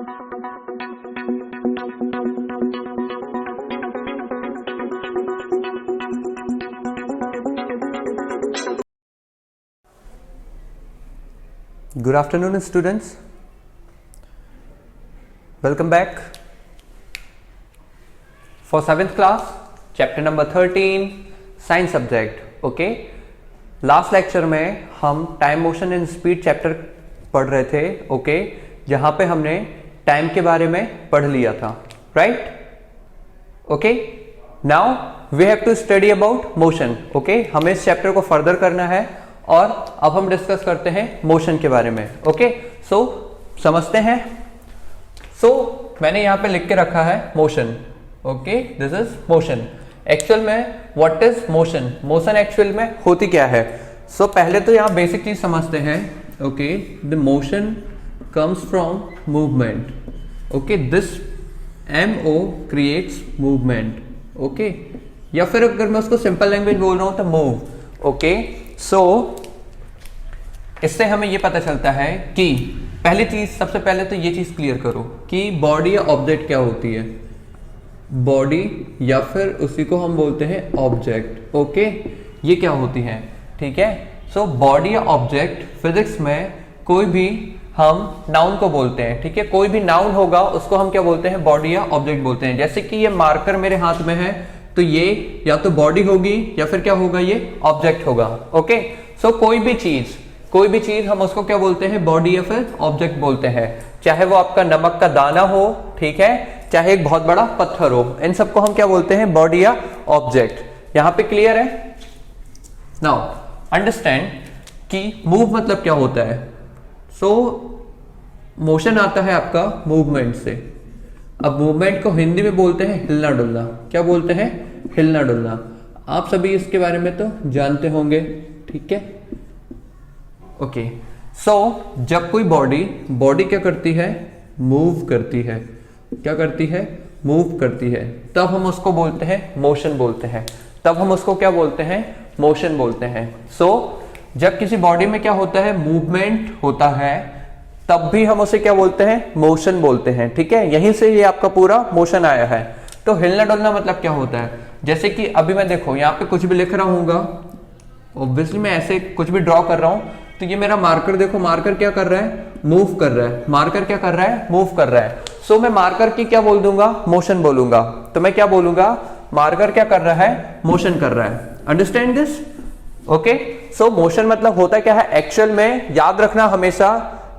Good afternoon, students. Welcome back for 7th class, chapter number 13, science subject. Okay. Last lecture में हम time motion and speed chapter पढ़ रहे थे. Okay जहां पे हमने टाइम के बारे में पढ़ लिया था. Right. Okay now we have to study about motion. Okay हमें इस चैप्टर को फर्दर करना है और अब हम डिस्कस करते हैं मोशन के बारे में. ओके सो समझते हैं. सो मैंने यहां पे लिख के रखा है motion. Okay this is motion. Actual में what is motion. Motion actual में होती क्या है. सो पहले तो यहां बेसिक चीज समझते हैं. Okay the motion comes from movement. Okay this MO creates movement. Okay या फिर अगर मैं उसको सिंपल लैंग्वेज बोल रहा हूं तो मूव. ओके सो इससे हमें ये पता चलता है कि पहली चीज, सबसे पहले तो ये चीज क्लियर करो कि बॉडी या ऑब्जेक्ट क्या होती है. बॉडी या फिर उसी को हम बोलते हैं ऑब्जेक्ट. ओके ये क्या होती है. ठीक है. सो बॉडी या ऑब्जेक्ट फिजिक्स में कोई भी हम नाउन को बोलते हैं. ठीक है. कोई भी नाउन होगा उसको हम क्या बोलते हैं, बॉडी या ऑब्जेक्ट बोलते हैं. जैसे कि ये मार्कर मेरे हाथ में है तो ये या तो बॉडी होगी या फिर क्या होगा, ये ऑब्जेक्ट होगा. ओके सो कोई भी चीज हम उसको क्या बोलते हैं, बॉडी या फिर ऑब्जेक्ट बोलते हैं. चाहे वो आपका नमक का दाना हो, ठीक है, चाहे एक बहुत बड़ा पत्थर हो, इन सबको हम क्या बोलते हैं, बॉडी या ऑब्जेक्ट. यहां पे क्लियर है. नाउ अंडरस्टैंड कि मूव मतलब क्या होता है. सो मोशन आता है आपका मूवमेंट से. अब मूवमेंट को हिंदी में बोलते हैं हिलना डुलना. क्या बोलते हैं, हिलना डुलना. आप सभी इसके बारे में तो जानते होंगे. ठीक है. ओके सो जब कोई बॉडी क्या करती है, मूव करती है. क्या करती है, मूव करती है, तब हम उसको बोलते हैं मोशन बोलते हैं. तब हम उसको क्या बोलते हैं, मोशन बोलते हैं. सो जब किसी बॉडी में क्या होता है, मूवमेंट होता है, तब भी हम उसे क्या बोलते हैं, मोशन बोलते हैं. ठीक है. यहीं से ये आपका पूरा मोशन आया है. तो हिलना डुलना मतलब क्या होता है, जैसे कि अभी मैं देखो यहाँ पे कुछ भी लिख रहा हूँ, ऑब्वियसली मैं ऐसे कुछ भी ड्रॉ कर रहा हूँ, तो ये मेरा मार्कर देखो, मार्कर क्या कर रहा है, मूव कर रहा है. मार्कर क्या कर रहा है, मूव कर रहा है. सो मैं मार्कर की क्या बोल दूंगा, मोशन बोलूंगा. तो मैं क्या बोलूंगा, मार्कर क्या कर रहा है, मोशन कर रहा है. Understand this. Okay so motion मतलब होता क्या है एक्चुअल में, याद रखना हमेशा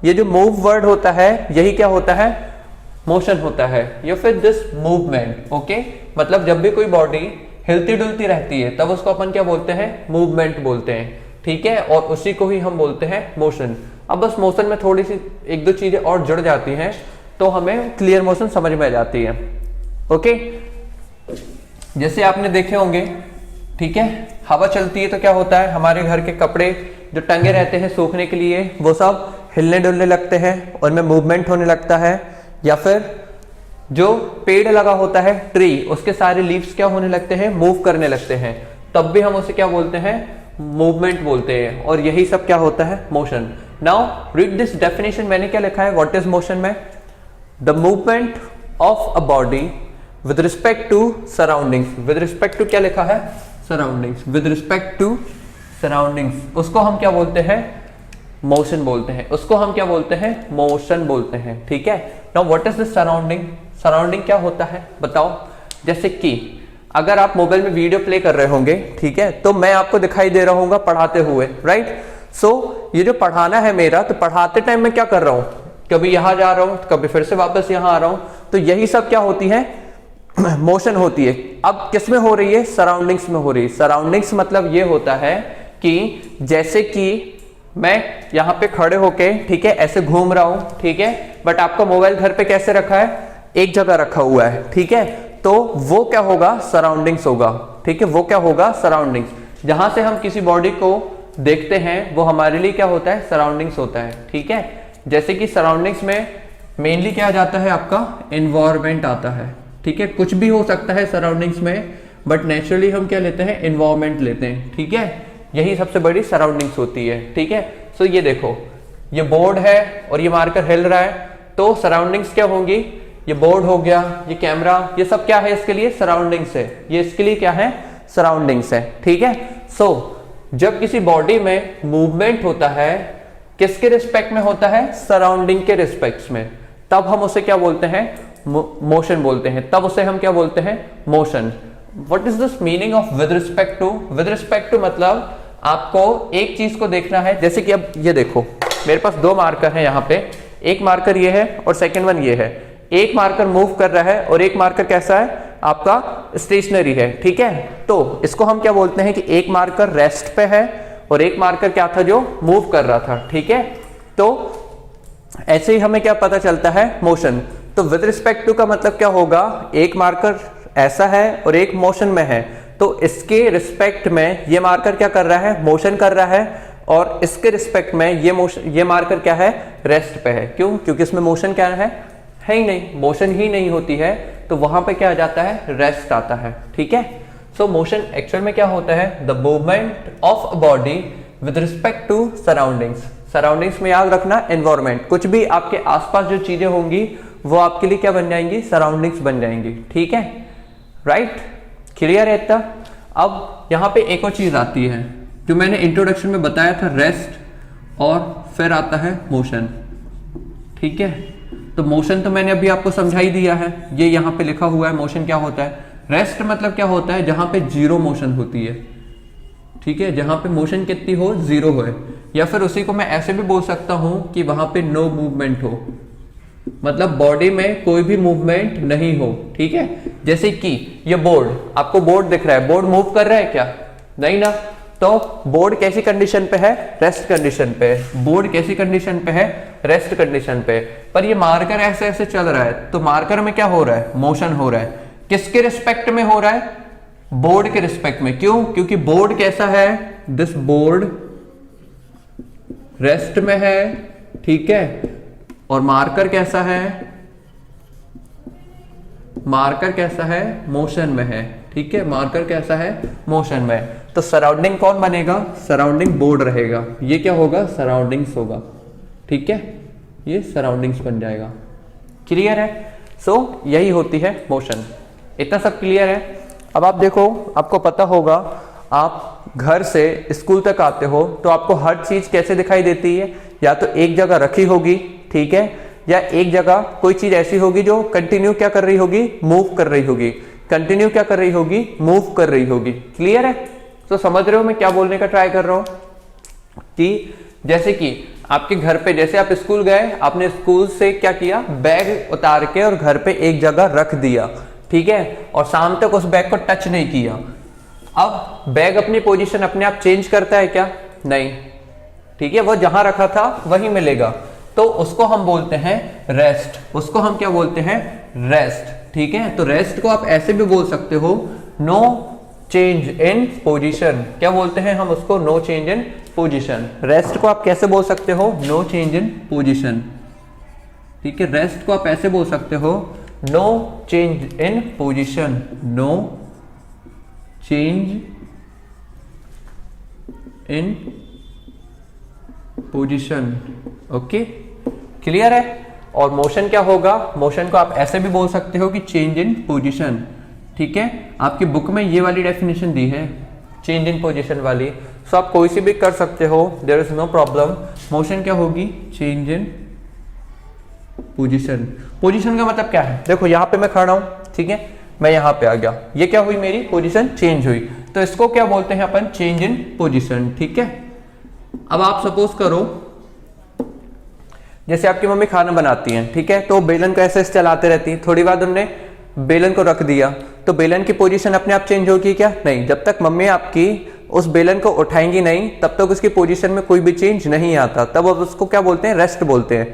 ये जो मूव वर्ड होता है यही क्या होता है, मोशन होता है या फिर दिस मूवमेंट. ओके मतलब जब भी कोई बॉडी हिलती डुलती रहती है तब उसको अपन क्या बोलते हैं, मूवमेंट बोलते हैं. ठीक है. और उसी को ही हम बोलते हैं मोशन. अब बस मोशन में थोड़ी सी एक दो चीजें और जुड़ जाती हैं तो हमें क्लियर मोशन समझ में आ जाती है. ओके जैसे आपने देखे होंगे, ठीक है, हवा चलती है तो क्या होता है, हमारे घर के कपड़े जो टंगे रहते हैं सूखने के लिए वो सब हिलने डुलने लगते हैं, उनमें मूवमेंट होने लगता है. या फिर जो पेड़ लगा होता है, ट्री, उसके सारे लीव्स क्या होने लगते हैं, मूव करने लगते हैं, तब भी हम उसे क्या बोलते हैं, मूवमेंट बोलते हैं. और यही सब क्या होता है, motion. Now read this definition. मैंने क्या लिखा है, व्हाट इज मोशन में, the movement of a body with respect to surroundings. With respect to क्या लिखा है, surroundings. With respect to surroundings, उसको हम क्या बोलते हैं, मोशन बोलते हैं. उसको हम क्या बोलते हैं, मोशन बोलते हैं. ठीक है. Now what is this surrounding. Surrounding क्या होता है बताओ. जैसे कि अगर आप मोबाइल में वीडियो प्ले कर रहे होंगे, ठीक है, तो मैं आपको दिखाई दे रहा हूँ पढ़ाते हुए. राइट. सो ये जो पढ़ाना है मेरा, तो पढ़ाते टाइम में क्या कर रहा हूँ, कभी यहां जा रहा हूं, कभी फिर से वापस यहां आ रहा हूं, तो यही सब क्या होती है, मोशन होती है. अब किस में हो रही है, सराउंडिंग्स में हो रही है. सराउंडिंग्स मतलब ये होता है कि जैसे कि मैं यहाँ पे खड़े होके, ठीक है, ऐसे घूम रहा हूं, ठीक है, बट आपका मोबाइल घर पे कैसे रखा है, एक जगह रखा हुआ है. ठीक है. तो वो क्या होगा, सराउंडिंग्स होगा. ठीक है. वो क्या होगा, सराउंडिंग्स. जहां से हम किसी बॉडी को देखते हैं वो हमारे लिए क्या होता है, सराउंडिंग्स होता है. ठीक है. जैसे कि सराउंडिंग्स में मेनली क्या जाता है, आपका एनवायरमेंट आता है. ठीक है. कुछ भी हो सकता है सराउंडिंग्स में, बट नेचुरली हम क्या लेते हैं, एनवायरमेंट लेते हैं. ठीक है. यही सबसे बड़ी सराउंडिंग्स होती है. ठीक है. सो ये देखो, ये बोर्ड है और ये मार्कर हिल रहा है, तो सराउंडिंग्स क्या होंगी, ये बोर्ड हो गया, ये कैमरा, ये सब क्या है इसके लिए, सराउंडिंग्स है, ये इसके लिए क्या है, सराउंडिंग्स है। ठीक है। सो जब किसी बॉडी में मूवमेंट होता है किसके रिस्पेक्ट में होता है, सराउंडिंग के रिस्पेक्ट में, तब हम उसे क्या बोलते हैं, मोशन बोलते हैं, तब उसे हम क्या बोलते हैं, motion. What is this meaning of with respect to, with respect to मतलब आपको एक चीज को देखना है, जैसे कि अब ये देखो मेरे पास दो मार्कर है यहाँ पे, एक मार्कर ये है और सेकंड वन ये है, एक मार्कर मूव कर रहा है और एक मार्कर कैसा है, आपका स्टेशनरी है। ठीक है। तो इसको हम क्या बोलते हैं कि एक मार्कर रेस्ट पे है और एक मार्कर क्या था, जो मूव कर रहा था। ठीक है। तो ऐसे ही हमें क्या पता चलता है, मोशन। तो विद रिस्पेक्ट टू का मतलब क्या होगा, एक मार्कर ऐसा है और एक मोशन में है, तो इसके रिस्पेक्ट में ये मार्कर क्या कर रहा है, मोशन कर रहा है, और इसके रिस्पेक्ट में ये मार्कर क्या है, रेस्ट पे है। क्यों, क्योंकि इसमें मोशन क्या है ही नहीं, मोशन ही नहीं होती है, तो वहां पे क्या आ जाता है, रेस्ट आता है। ठीक है। सो मोशन एक्चुअल में क्या होता है, the movement of a body with respect to surroundings. Surroundings में याद रखना एनवायरमेंट, कुछ भी आपके आसपास जो चीजें होंगी वो आपके लिए क्या बन जाएंगी, सराउंडिंग्स बन जाएंगी। ठीक है। राइट, क्लियर है इतना। अब यहाँ पे एक और चीज आती है जो मैंने इंट्रोडक्शन में बताया था, रेस्ट, और फिर आता है मोशन। ठीक है। तो मोशन तो मैंने अभी आपको समझा ही दिया है, ये यहाँ पे लिखा हुआ है मोशन क्या होता है। रेस्ट मतलब क्या होता है, जहां पे जीरो मोशन होती है। ठीक है, जहां पे मोशन कितनी हो, जीरो हो, या फिर उसी को मैं ऐसे भी बोल सकता हूं कि वहां पे नो मूवमेंट हो, मतलब बॉडी में कोई भी मूवमेंट नहीं हो। ठीक है। जैसे कि ये बोर्ड, आपको बोर्ड दिख रहा है, बोर्ड मूव कर रहा है क्या, नहीं ना, तो बोर्ड कैसी कंडीशन पे है, रेस्ट कंडीशन पे है। बोर्ड कैसी कंडीशन पे है, रेस्ट कंडीशन पे। पर ये मार्कर ऐसे ऐसे चल रहा है, तो मार्कर में क्या हो रहा है, मोशन हो रहा है। किसके रिस्पेक्ट में हो रहा है, बोर्ड के रिस्पेक्ट में। क्यों, क्योंकि बोर्ड कैसा है, दिस बोर्ड रेस्ट में है। ठीक है। और मार्कर कैसा है, मार्कर कैसा है, मोशन में है। ठीक है, मार्कर कैसा है, मोशन में। तो सराउंडिंग कौन बनेगा, सराउंडिंग बोर्ड रहेगा, ये क्या होगा, सराउंडिंग्स होगा। ठीक है, ये सराउंडिंग्स बन जाएगा। क्लियर है। सो यही होती है मोशन। इतना सब क्लियर है। अब आप देखो, आपको पता होगा, आप घर से स्कूल तक आते हो तो आपको हर चीज कैसे दिखाई देती है, या तो एक जगह रखी होगी, ठीक है, या एक जगह कोई चीज ऐसी होगी जो कंटिन्यू क्या कर रही होगी, मूव कर रही होगी। कंटिन्यू क्या कर रही होगी, मूव कर रही होगी। क्लियर है। तो समझ रहे हो मैं क्या बोलने का ट्राई कर रहा हूं, कि जैसे कि आपके घर पे, जैसे आप स्कूल गए, आपने स्कूल से क्या किया, बैग उतार के और घर पे एक जगह रख दिया। ठीक है, और शाम तक उस बैग को टच नहीं किया। अब बैग अपनी पोजीशन अपने आप चेंज करता है क्या, नहीं। ठीक है, वो जहां रखा था वहीं मिलेगा, तो उसको हम बोलते हैं रेस्ट। उसको हम क्या बोलते हैं, रेस्ट। ठीक है। तो रेस्ट को आप ऐसे भी बोल सकते हो, नो चेंज इन पोजीशन। क्या बोलते हैं हम उसको, no change in position. Rest को आप कैसे बोल सकते हो, नो चेंज इन पोजीशन। ठीक है, रेस्ट को आप ऐसे बोल सकते हो, no change in position, no change in position. Okay, clear है। और मोशन क्या होगा, मोशन को आप ऐसे भी बोल सकते हो कि चेंज इन पोजीशन। ठीक है, आपकी बुक में ये वाली डेफिनेशन दी है, चेंज इन पोजीशन वाली, सो आप कोई सी भी कर सकते हो, there is no problem. Motion क्या होगी, चेंज इन पोजीशन। पोजीशन का मतलब क्या है, देखो यहां पे मैं खड़ा हूं, ठीक है, मैं यहां पे आ गया, ये क्या हुई, मेरी पोजीशन चेंज हुई, तो इसको क्या बोलते हैं अपन, चेंज इन पोजीशन। ठीक है। अब आप सपोज करो, जैसे आपकी मम्मी खाना बनाती हैं, ठीक है, तो बेलन को ऐसे चलाते रहती है, थोड़ी बाद उन्होंने बेलन को रख दिया, तो बेलन की पोजीशन अपने आप चेंज होगी क्या, नहीं। जब तक मम्मी आपकी उस बेलन को उठाएंगी नहीं, तब तक उसकी पोजीशन में कोई भी चेंज नहीं आता, तब अब उसको क्या बोलते हैं, रेस्ट बोलते हैं।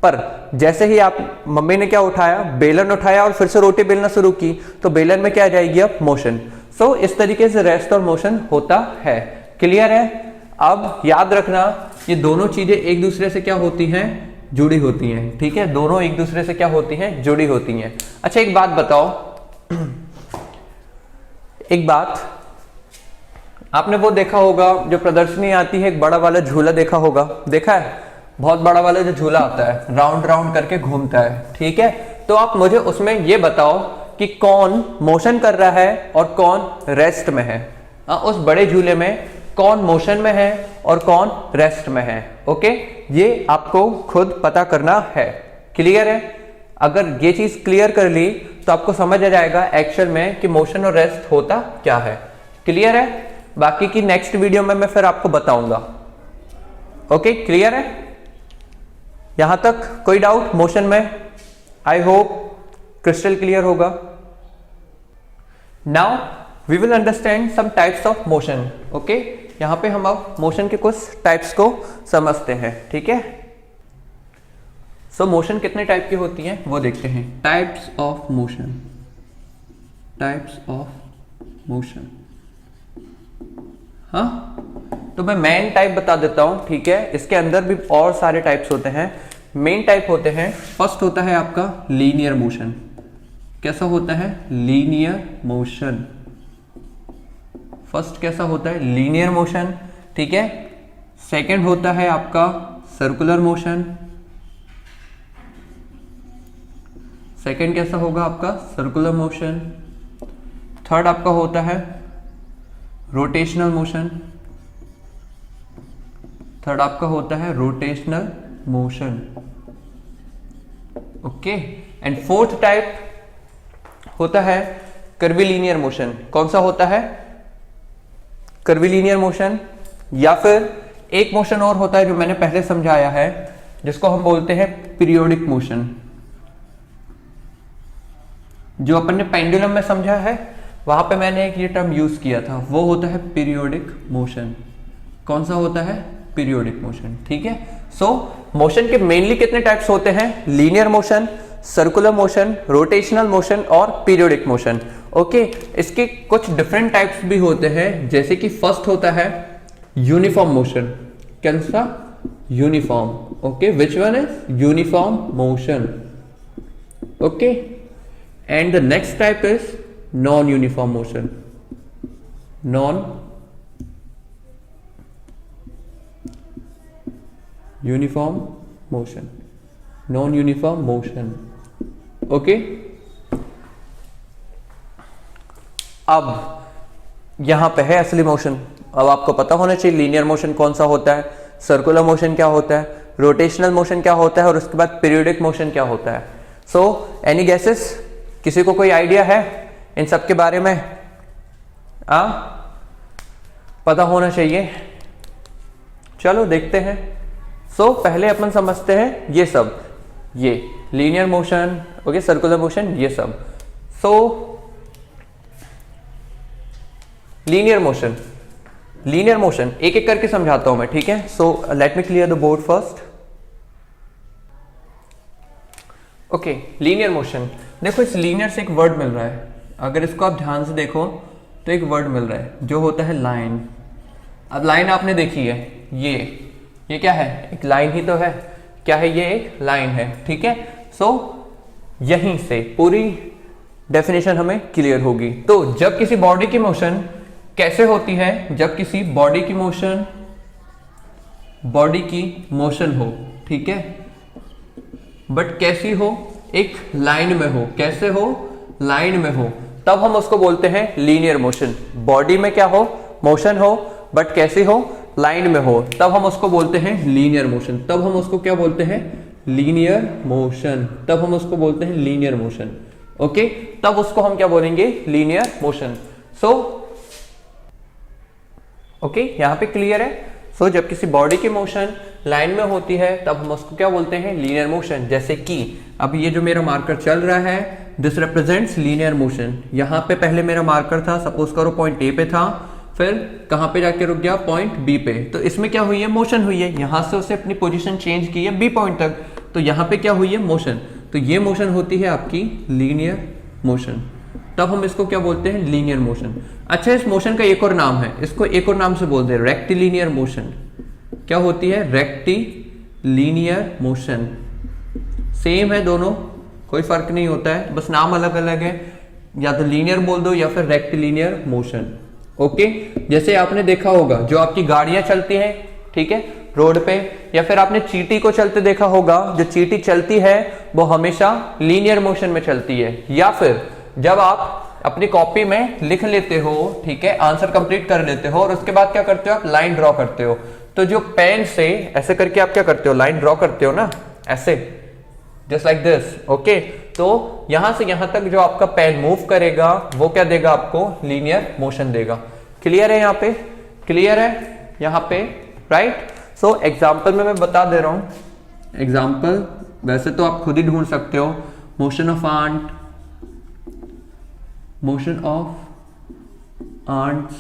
पर जैसे ही आप, मम्मी ने क्या उठाया, बेलन उठाया और फिर से रोटी बेलना शुरू की, तो बेलन में क्या आ जाएगी, अब मोशन। सो इस तरीके से रेस्ट और मोशन होता है। क्लियर है। अब याद रखना, ये दोनों चीजें एक दूसरे से क्या होती हैं, जुड़ी होती हैं। ठीक है, दोनों एक दूसरे से क्या होती हैं, जुड़ी होती हैं। अच्छा एक बात बताओ, एक बात, आपने वो देखा होगा जो प्रदर्शनी आती है, एक बड़ा वाला झूला देखा होगा, देखा है, बहुत बड़ा वाला जो झूला आता है, राउंड राउंड करके घूमता है, ठीक है। तो आप मुझे उसमें ये बताओ कि कौन मोशन कर रहा है और कौन रेस्ट में है। उस बड़े झूले में कौन मोशन में है और कौन रेस्ट में है। ओके, ये आपको खुद पता करना है। क्लियर है? अगर ये चीज क्लियर कर ली तो आपको समझ आ जाएगा एक्चुअल में कि मोशन और रेस्ट होता क्या है। क्लियर है? बाकी की नेक्स्ट वीडियो में मैं फिर आपको बताऊंगा। ओके, क्लियर है? यहां तक कोई डाउट मोशन में? आई होप क्रिस्टल क्लियर होगा। Now we will understand some types of motion. Okay, यहां पे हम अब मोशन के कुछ टाइप्स को समझते हैं, ठीक है। सो मोशन कितने टाइप की होती हैं वो देखते हैं। Types of motion, types of motion. हाँ, तो मैं मेन टाइप बता देता हूं, ठीक है। इसके अंदर भी और सारे टाइप्स होते हैं। मेन टाइप होते हैं, फर्स्ट होता है आपका लीनियर मोशन। कैसा होता है? Linear motion. फर्स्ट कैसा होता है? लीनियर मोशन, ठीक है। सेकंड होता है आपका सर्कुलर मोशन। सेकंड कैसा होगा आपका? Circular motion. थर्ड आपका होता है रोटेशनल मोशन। थर्ड आपका होता है rotational motion. Okay, and fourth type होता है कर्विलीनियर मोशन। कौन सा होता है? कर्विलीनियर मोशन। या फिर एक मोशन और होता है जो मैंने पहले समझाया है, जिसको हम बोलते हैं पीरियोडिक मोशन। जो अपन ने पेंडुलम में समझा है, वहां पे मैंने एक ये टर्म यूज किया था, वो होता है पीरियोडिक मोशन। कौन सा होता है? पीरियोडिक मोशन, ठीक है। सो मोशन के मेनली कितने टाइप्स होते हैं? Linear motion, circular motion, rotational motion और पीरियोडिक मोशन। ओके, इसके कुछ डिफरेंट टाइप्स भी होते हैं, जैसे कि फर्स्ट होता है यूनिफॉर्म मोशन। कौन सा? Uniform. Okay, which one is? Uniform motion. Okay, and the next type is non-uniform motion. Non-uniform motion. Non-uniform motion. Okay. अब यहां पे है असली मोशन। अब आपको पता होना चाहिए लीनियर मोशन कौन सा होता है, सर्कुलर मोशन क्या होता है, रोटेशनल मोशन क्या होता है और उसके बाद पीरियोडिक मोशन क्या होता है। So any guesses? किसी को कोई आइडिया है इन सब के बारे में? पता होना चाहिए। चलो देखते हैं। सो पहले अपन समझते हैं ये सब, ये linear motion, okay, circular motion, ये सब। सो लीनियर मोशन, लीनियर मोशन एक एक करके समझाता हूं मैं, ठीक है। So let me clear the board first. Okay, linear motion. देखो, इस लीनियर से एक वर्ड मिल रहा है। अगर इसको आप ध्यान से देखो तो एक वर्ड मिल रहा है जो होता है लाइन। अब लाइन आपने देखी है, ये क्या है? एक लाइन ही तो है। क्या है? ये एक लाइन है, ठीक है। सो यहीं से पूरी डेफिनेशन हमें क्लियर होगी। तो जब किसी बॉडी की मोशन कैसे होती है? जब किसी बॉडी की मोशन हो, ठीक है, बट कैसी हो? एक लाइन में हो। कैसे हो? लाइन में हो, तब हम उसको बोलते हैं लीनियर मोशन। बॉडी में क्या हो? मोशन हो, बट कैसी हो? लाइन में हो, तब हम उसको बोलते हैं लीनियर मोशन। तब हम उसको क्या बोलते हैं? Linear motion. तब हम उसको बोलते हैं लीनियर मोशन। ओके, तब उसको हम क्या बोलेंगे? Linear motion. सो ओके, यहां पे क्लियर है। सो जब किसी बॉडी की मोशन लाइन में होती है तब हम उसको क्या बोलते हैं? Linear motion. जैसे कि अब ये जो मेरा मार्कर चल रहा है, दिस रिप्रेजेंट्स लीनियर मोशन। यहां पे पहले मेरा मार्कर था, सपोज करो पॉइंट ए पे था, फिर कहां पे जाके रुक गया? पॉइंट बी पे। तो इसमें क्या हुई है? मोशन हुई है। यहां से उसे अपनी पोजीशन चेंज की है बी पॉइंट तक, तो यहां पे क्या हुई है? मोशन। तो ये मोशन होती है आपकी लीनियर मोशन। तब हम इसको क्या बोलते हैं? Linear motion. अच्छा, इस मोशन का एक और नाम है, इसको एक और नाम से बोलते हैं रेक्टिलिनियर मोशन। क्या होती है? Rectilinear motion. सेम है दोनों, कोई फर्क नहीं होता है, बस नाम अलग अलग है। या तो लीनियर बोल दो या फिर रेक्टिलिनियर मोशन। ओके, जैसे आपने देखा होगा जो आपकी गाड़ियां चलती हैं, ठीक है, रोड पे, या फिर आपने चींटी को चलते देखा होगा, जो चींटी चलती है वो हमेशा लीनियर मोशन में चलती है। या फिर जब आप अपनी कॉपी में लिख लेते हो, ठीक है, आंसर कंप्लीट कर लेते हो और उसके बाद क्या करते हो, आप लाइन ड्रॉ करते हो, तो जो पेन से ऐसे करके आप क्या करते हो, लाइन ड्रॉ करते हो ना, ऐसे, जस्ट लाइक दिस, ओके। तो यहां से यहां तक जो आपका पेन मूव करेगा वो क्या देगा, आपको लीनियर मोशन देगा। क्लियर है यहाँ पे, क्लियर है यहाँ पे, राइट। सो एग्जाम्पल में मैं बता दे रहा हूं, एग्जाम्पल वैसे तो आप खुद ही ढूंढ सकते हो, motion of ant, motion of ants,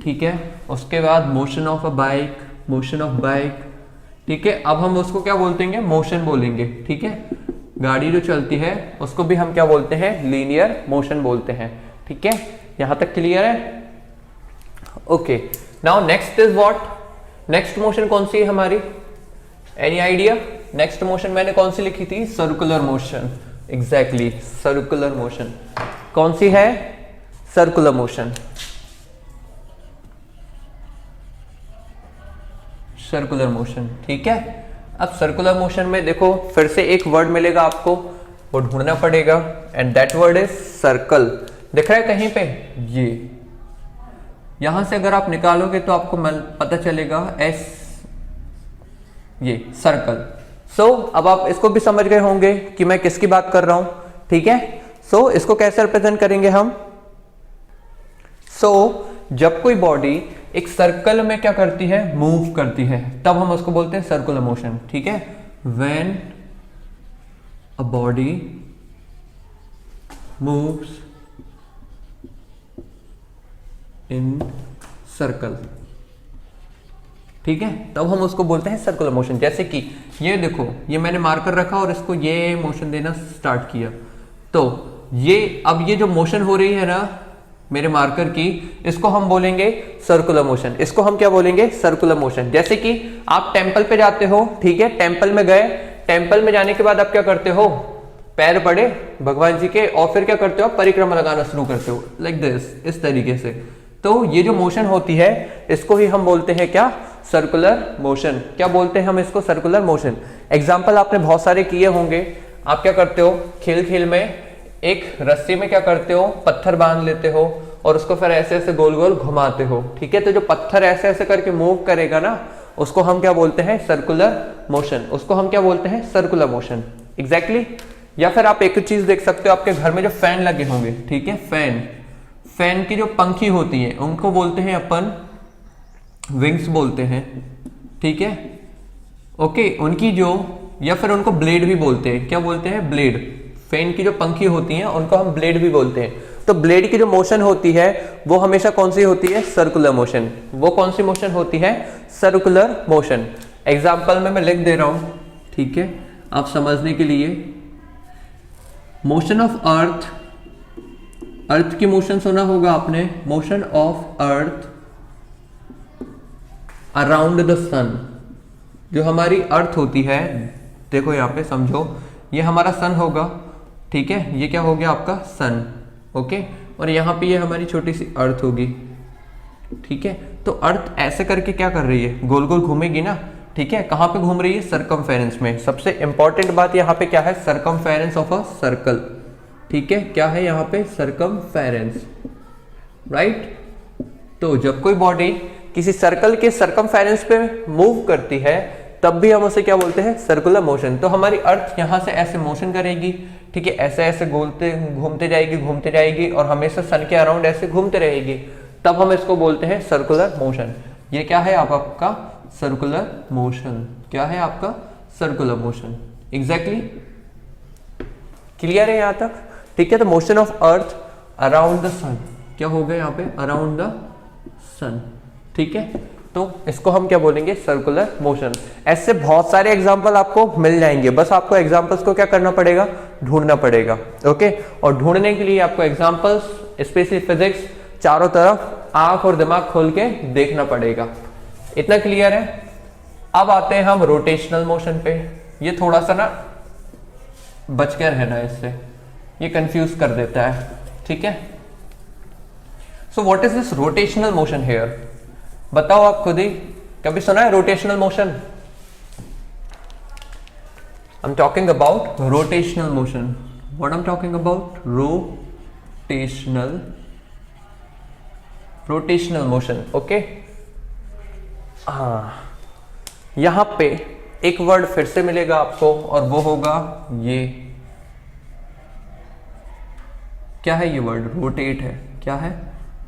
ठीक है, उसके बाद motion of a bike, motion of bike, ठीक है। अब हम उसको क्या बोलते हैं, मोशन बोलेंगे, ठीक है। गाड़ी जो चलती है उसको भी हम क्या बोलते हैं, लीनियर मोशन बोलते हैं, ठीक है। यहां तक क्लियर है, okay. Now next is what, next motion कौन सी है हमारी, एनी आइडिया? नेक्स्ट मोशन मैंने कौन सी लिखी थी, circular motion, exactly, circular motion. कौन सी है, सर्कुलर मोशन, सर्कुलर मोशन, ठीक है। अब सर्कुलर मोशन में देखो फिर से एक वर्ड मिलेगा आपको, वो ढूंढना पड़ेगा, and that word is circle. दिख रहा है कहीं पे, ये यहां से अगर आप निकालोगे तो आपको पता चलेगा एस, ये सर्कल। सो अब आप इसको भी समझ गए होंगे कि मैं किसकी बात कर रहा हूं, ठीक है। सो इसको कैसे रिप्रेजेंट करेंगे हम, जब कोई बॉडी एक सर्कल में क्या करती है, मूव करती है, तब हम उसको बोलते हैं सर्कुलर मोशन, ठीक है। When a body moves in circle, ठीक है, तब हम उसको बोलते हैं सर्कुलर मोशन। जैसे कि ये देखो, ये मैंने मार्कर रखा और इसको ये मोशन देना स्टार्ट किया, तो ये अब ये जो मोशन हो रही है ना मेरे मार्कर की, इसको हम बोलेंगे सर्कुलर मोशन। इसको हम क्या बोलेंगे, सर्कुलर मोशन। जैसे कि आप टेंपल पे जाते हो, ठीक है, टेंपल में गए, टेंपल में जाने के बाद आप क्या करते हो, पैर पड़े भगवान जी के, और फिर क्या करते हो, परिक्रमा लगाना शुरू करते हो, लाइक दिस, इस तरीके से। तो ये जो मोशन होती है इसको ही हम बोलते हैं क्या, सर्कुलर मोशन। क्या बोलते हैं हम इसको, सर्कुलर मोशन। एग्जाम्पल आपने बहुत सारे किए होंगे। आप क्या करते हो, खेल खेल में एक रस्सी में क्या करते हो, पत्थर बांध लेते हो और उसको फिर ऐसे ऐसे गोल गोल घुमाते हो, ठीक है। तो जो पत्थर ऐसे ऐसे करके मूव करेगा ना, उसको हम क्या बोलते हैं, सर्कुलर मोशन। उसको हम क्या बोलते हैं, सर्कुलर मोशन, एग्जैक्टली। या फिर आप एक चीज देख सकते हो, आपके घर में जो फैन लगे होंगे, ठीक है, फैन की जो पंखी होती है उनको बोलते हैं अपन विंग्स बोलते हैं, ठीक है, ओके। उनकी जो, या फिर उनको ब्लेड भी बोलते हैं, क्या बोलते हैं, ब्लेड। फैन की जो पंखी होती हैं उनको हम ब्लेड भी बोलते हैं। तो ब्लेड की जो मोशन होती है वो हमेशा कौन सी होती है, सर्कुलर मोशन। वो कौन सी मोशन होती है, सर्कुलर मोशन। एग्जाम्पल में मैं लिख दे रहा हूं, ठीक है, आप समझने के लिए। मोशन ऑफ अर्थ, अर्थ की मोशन सुना होगा आपने, motion of earth around the sun. जो हमारी अर्थ होती है, देखो यहाँ पे समझो, ये हमारा सन होगा, ठीक है, ये क्या हो गया आपका सन, ओके, और यहाँ पे ये हमारी छोटी सी अर्थ होगी, ठीक है। तो अर्थ ऐसे करके क्या कर रही है, गोल गोल घूमेगी ना, ठीक है। कहाँ पे घूम रही है, सरकमफेरेंस में। सबसे इंपॉर्टेंट बात यहाँ पे क्या है, सरकमफेरेंस ऑफ अ सर्कल, ठीक है। क्या है यहाँ पे, सरकमफेरेंस, राइट। तो जब कोई बॉडी किसी सर्कल के सरकमफेरेंस पे मूव करती है तब भी हम उसे क्या बोलते हैं, सर्कुलर मोशन। तो हमारी अर्थ यहाँ से ऐसे मोशन करेगी, ठीक है, ऐसे ऐसे घूमते जाएगी और हमेशा सन के अराउंड ऐसे घूमते रहेगी, तब हम इसको बोलते हैं सर्कुलर मोशन। ये क्या है आपका सर्कुलर मोशन, क्या है आपका सर्कुलर मोशन, एग्जैक्टली। क्लियर है यहाँ तक, ठीक है। तो motion of earth around the sun, क्या हो गया यहाँ पे, अराउंड द सन, ठीक है। तो इसको हम क्या बोलेंगे, सर्कुलर मोशन। ऐसे बहुत सारे एग्जांपल आपको मिल जाएंगे, बस आपको एग्जांपल्स को क्या करना पड़ेगा, ढूंढना पड़ेगा, ओके। और ढूंढने के लिए आपको एग्जांपल्स, स्पेशली फिजिक्स, चारों तरफ आंख और दिमाग खोल के देखना पड़ेगा। इतना क्लियर है। अब आते हैं हम रोटेशनल मोशन पे। ये थोड़ा सा ना बच के रहना, इससे ये कंफ्यूज कर देता है, ठीक है। So what is this rotational motion here, बताओ आप खुद ही। कभी सुना है rotational motion? I am talking about rotational motion. What I am talking about? Rotational motion. Okay, हाँ, यहां पे एक वर्ड फिर से मिलेगा आपको और वो होगा ये. क्या है ये वर्ड? रोटेट है. क्या है?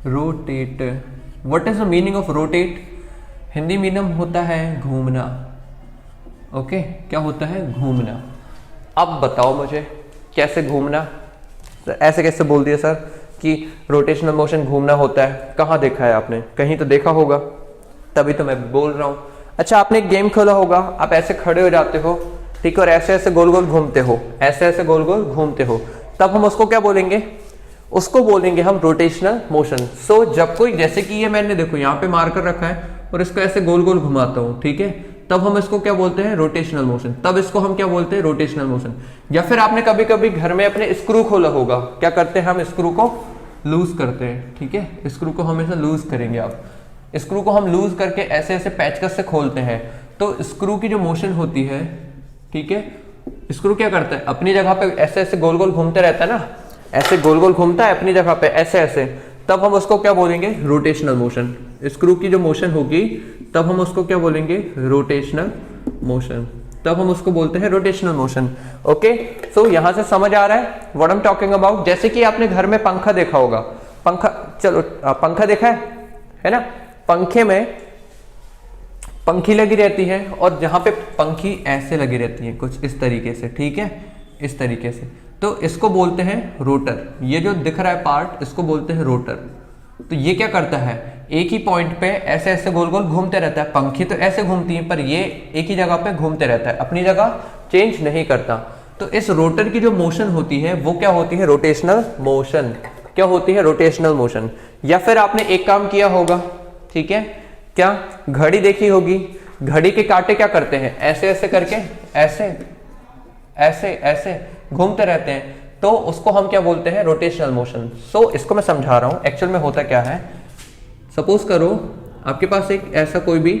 Rotate. What is the meaning of rotate? Hindi meaning होता है घूमना. ओके, क्या होता है? घूमना. अब बताओ मुझे कैसे घूमना? ऐसे कैसे बोल दिया सर कि रोटेशनल मोशन घूमना होता है? कहाँ देखा है आपने? कहीं तो देखा होगा, तभी तो मैं बोल रहा हूं. अच्छा, आपने एक गेम खेला होगा, आप ऐसे खड़े हो जाते हो, ठीक है, और ऐसे ऐसे गोल गोल घूमते हो, ऐसे ऐसे गोल गोल घूमते हो, तब हम उसको क्या बोलेंगे? उसको बोलेंगे हम रोटेशनल मोशन. सो जब कोई, जैसे कि ये मैंने देखो यहाँ पे मार्कर रखा है और इसको ऐसे गोल गोल घुमाता हूँ, ठीक है, तब हम इसको क्या बोलते हैं? Rotational motion. तब इसको हम क्या बोलते हैं? Rotational motion. या फिर आपने कभी कभी घर में अपने स्क्रू खोला होगा. क्या करते हैं हम? स्क्रू को लूज करते हैं, ठीक है, स्क्रू को हमेशा लूज करेंगे. आप स्क्रू को हम लूज करके ऐसे ऐसे पैचकस से खोलते हैं, तो स्क्रू की जो मोशन होती है, ठीक है, स्क्रू क्या करता है? अपनी जगह पे ऐसे ऐसे गोल गोल घूमते रहता है ना, ऐसे गोल गोल घूमता है अपनी जगह पे ऐसे ऐसे. तब हम उसको क्या बोलेंगे? Rotational motion. स्क्रू की जो मोशन होगी तब हम उसको क्या बोलेंगे? Rotational motion. तब हम उसको बोलते हैं रोटेशनल मोशन. ओके, सो यहां से समझ आ रहा है what I am talking about? जैसे कि आपने घर में पंखा देखा होगा. पंखा, चलो पंखा देखा है ना? पंखे में पंखी लगी रहती है और जहां पे पंखी ऐसे लगी रहती है कुछ इस तरीके से, ठीक है, इस तरीके से. तो इसको बोलते हैं रोटर. ये जो दिख रहा है पार्ट, इसको बोलते हैं रोटर. तो ये क्या करता है? एक ही पॉइंट पे ऐसे ऐसे गोल गोल घूमते रहता है. पंखी तो ऐसे घूमती है, पर ये एक ही जगह पे घूमते रहता है, अपनी जगह चेंज नहीं करता. तो इस रोटर की जो मोशन होती है वो क्या होती है? Rotational motion. क्या होती है? Rotational motion. या फिर आपने एक काम किया होगा, ठीक है, क्या? घड़ी देखी होगी. घड़ी के कांटे क्या करते हैं? ऐसे ऐसे करके ऐसे ऐसे ऐसे घूमते रहते हैं. तो उसको हम क्या बोलते हैं? Rotational motion. सो इसको मैं समझा रहा हूं एक्चुअल में होता क्या है. सपोज करो आपके पास एक ऐसा कोई भी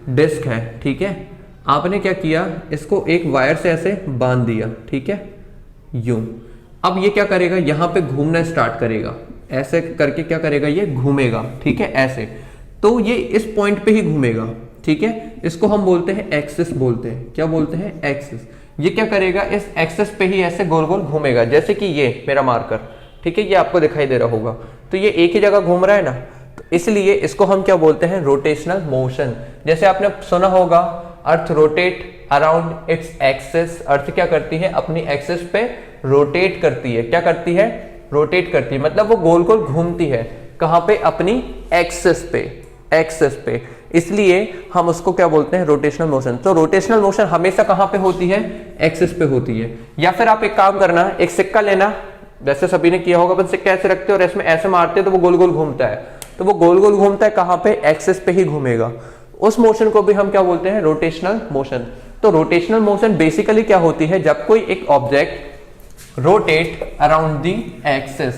डिस्क है, ठीक है, आपने क्या किया? इसको एक वायर से ऐसे बांध दिया, ठीक है, यूं. अब ये क्या करेगा? यहां पे घूमना स्टार्ट करेगा. ऐसे करके क्या करेगा? ये घूमेगा, ठीक है, ऐसे. तो ये इस पॉइंट पे ही घूमेगा, ठीक है. इसको हम बोलते हैं एक्सिस बोलते हैं. क्या बोलते हैं? एक्सिस. ये क्या करेगा? इस एक्सिस पे ही ऐसे गोल गोल घूमेगा. जैसे कि ये मेरा मार्कर, ठीक है, ये आपको दिखाई दे रहा होगा. तो ये एक ही जगह घूम रहा है ना, तो इसलिए इसको हम क्या बोलते हैं? Rotational motion. जैसे आपने सुना होगा earth rotate around its axis. Earth क्या करती है? अपनी एक्सिस पे रोटेट करती है. क्या करती है? रोटेट करती है. मतलब वो गोल गोल घूमती है. कहां पे? अपनी एक्सिस पे. एक्सिस पे. इसलिए हम उसको क्या बोलते हैं? Rotational motion. तो रोटेशनल मोशन हमेशा कहां पे होती है? एक्सिस पे होती है. या फिर आप एक काम करना, एक सिक्का लेना, जैसे सभी ने किया होगा, अपन सिक्का ऐसे रखते हैं और इसमें ऐसे मारते हैं तो वो गोल गोल घूमता है. तो वो गोल गोल घूमता है कहां पे? एक्सिस पे ही घूमेगा. उस मोशन को भी हम क्या बोलते हैं? Rotational motion. तो रोटेशनल मोशन बेसिकली क्या होती है? जब कोई एक object rotate around the axis,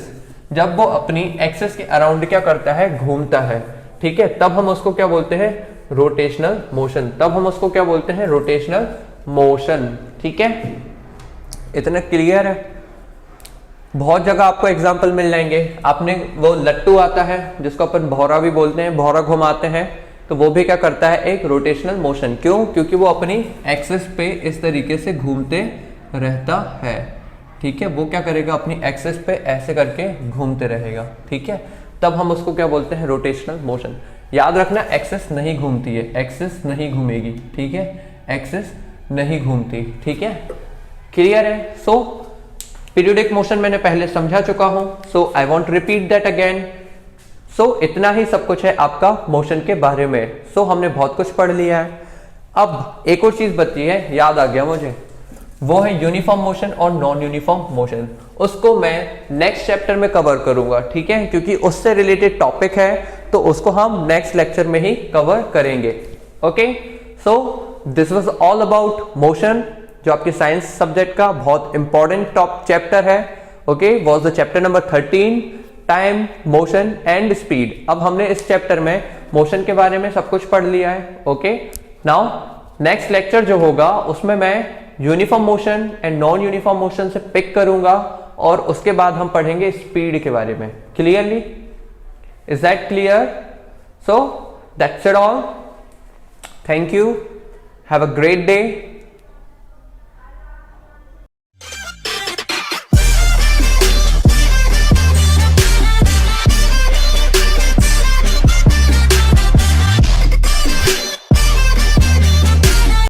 जब वो अपनी एक्सिस के अराउंड क्या करता है? घूमता है, ठीक है, तब हम उसको क्या बोलते हैं? Rotational motion. तब हम उसको क्या बोलते हैं? Rotational motion. ठीक है, इतना क्लियर है? बहुत जगह आपको एग्जाम्पल मिल जाएंगे. आपने वो लट्टू आता है जिसको अपन भौरा भी बोलते हैं, भौरा घुमाते हैं, तो वो भी क्या करता है? एक रोटेशनल मोशन. क्यों? क्योंकि वो अपनी एक्सिस पे इस तरीके से घूमते रहता है, ठीक है. वो क्या करेगा? अपनी एक्सिस पे ऐसे करके घूमते रहेगा, ठीक है. तब हम उसको क्या बोलते हैं? Rotational motion. याद रखना, एक्सिस नहीं घूमती है, एक्सिस नहीं घूमेगी, ठीक है, एक्सिस नहीं घूमती, ठीक है. क्लियर है? सो पीरियोडिक मोशन मैंने पहले समझा चुका हूं. So I want repeat that again. So इतना ही सब कुछ है आपका मोशन के बारे में. सो हमने बहुत कुछ पढ़ लिया है. अब एक और चीज बची है, याद आ गया मुझे, वो है यूनिफॉर्म मोशन और नॉन यूनिफॉर्म मोशन. उसको मैं नेक्स्ट चैप्टर में कवर करूंगा, ठीक है, क्योंकि उससे रिलेटेड टॉपिक है, तो उसको हम नेक्स्ट लेक्चर में ही कवर करेंगे. Okay, so this was all about motion, जो आपके साइंस सब्जेक्ट का बहुत इंपॉर्टेंट टॉप चैप्टर है. Okay, was the chapter number 13, time, motion and speed. अब हमने इस चैप्टर में मोशन के बारे में सब कुछ पढ़ लिया है। ओके, नाउ नेक्स्ट लेक्चर जो होगा उसमें मैं uniform motion and non uniform motion से पिक करूंगा और उसके बाद हम पढ़ेंगे स्पीड के बारे में। Clearly, is that clear? So that's it all, thank you, have a great day.